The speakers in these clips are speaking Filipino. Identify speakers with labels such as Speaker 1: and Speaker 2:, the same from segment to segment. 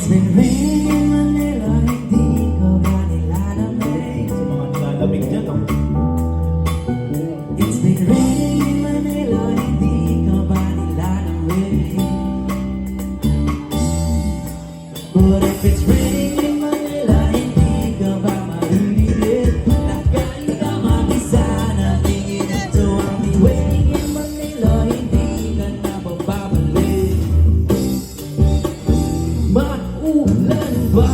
Speaker 1: been raining in Manila, hindi ka ba nilalamig?
Speaker 2: Sa mga nilalamig dyan, no?
Speaker 1: It's been raining in Manila, hindi ka ba nilalamig? But if it's raining in Manila, hindi ka ba maririnig? Nakain ka mag-isa, nangingin ito ang waiting in Manila, hindi ka na bababalik. Maulan ba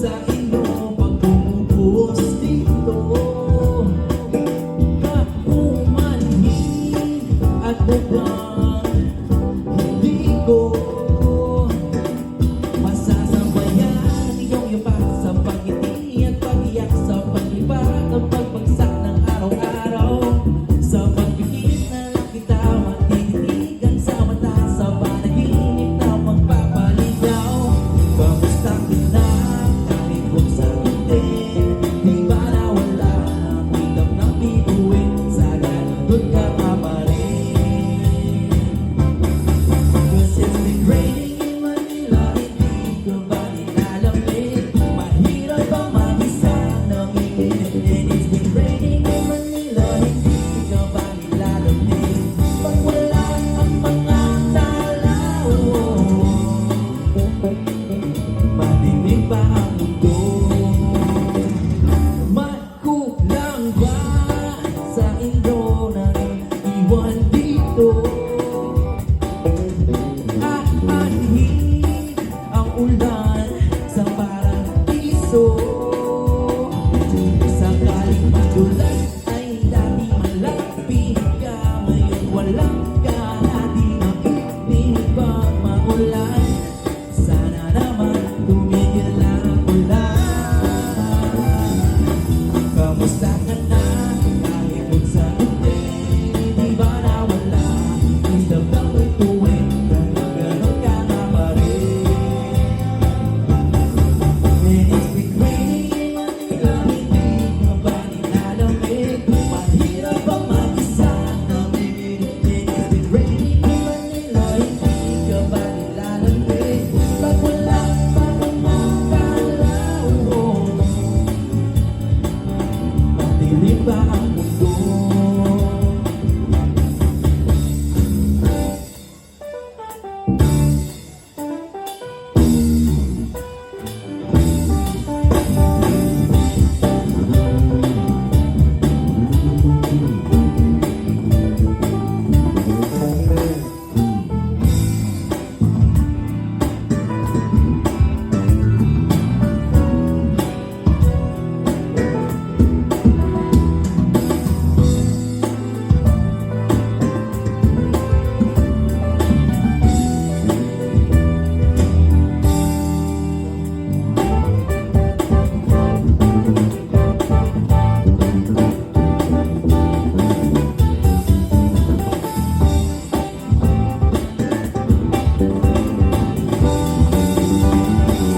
Speaker 1: sa inyo pag bumubuhos dito? Kaumanhin at mukhang hindi ko masasabayan iyong yapak sa pagngiti at pag-iyak sa paglipat ng pagbagsak ng araw-araw. Sa pagpikit na lang kita matititigan sa mata sa panaginip na magpapaligaw. Kamusta ka na kahit kung saan din? Di ba nawala ang higap ng bituin? Sana nandun ka pa pa rin. Cause it's been raining in Manila, hindi ka ba nilalamig? Mahirap bang mag-isa nanginginig din? It's been raining in Manila, hindi ka ba nilalamig? Pag wala ang mga tao, madilim ba ang mundo? Magkulang ba sa inyo na iwan dito? Aanhin ang ulan sa paraiso. Sakaling madulas ay dati malapit ka, ngayon wala ka na di makinig pag maulan. Sana naman tumigil na ang ulan. Kamusta ka na kahit kung saan hindi? Di ba nawala ang damdam ko'y tuwing ganon ka na pa rin? And it's been raining in Manila, hindi ka ba nilalamig? Mahirap bang mag-isa nanginginig din? It's been raining in Manila, hindi ka ba nilalamig? Pag wala pa mga tao, madilim ba ang mundo?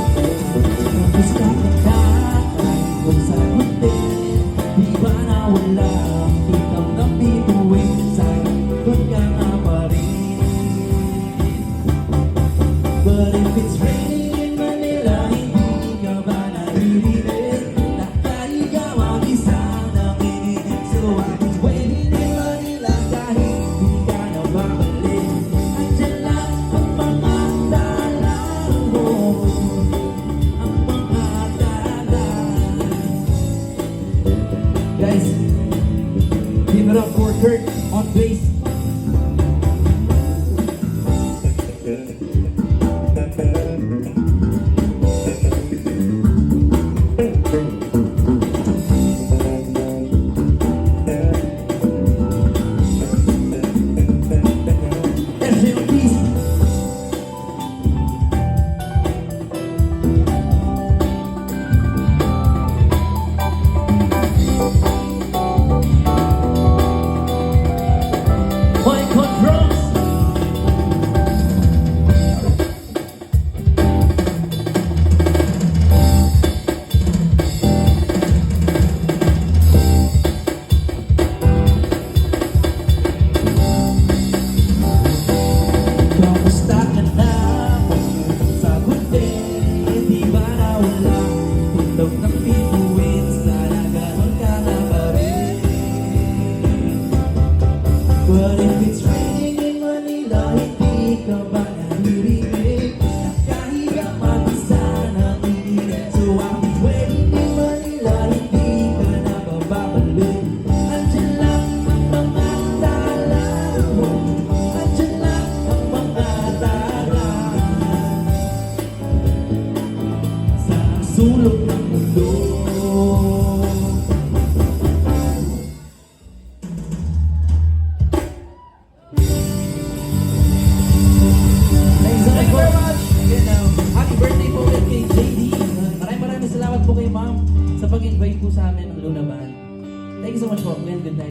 Speaker 1: Kamusta ka na kahit kung saan hindi? Di ba nawala ang higap ng bituin? Sana nandun ka nga pa rin. But if it's raining in Manila, hindi ka ba naririnig? Nakahiga mag-isa nanginginig. So I've been waiting in Manila kahit di ka na babalik. Andyan lang ang mga dalaw mo, ang mga dalan. Guys, give it up for Kurt on bass. Erwin, please. Manila, hindi ka ba naririnig? Nakahiya mag-isa ng iinit sa walkway ni Manila, hindi ka na bababalik. Andyan lang ang mga tala mo, andyan lang ang mga tala sa sulok ng mundo. Thank you very much. Again, happy birthday po ulit kay JD. Maraming salamat po kay ma'am sa pag-invite po sa amin ng Luna Band. Thank you so much po. Good night.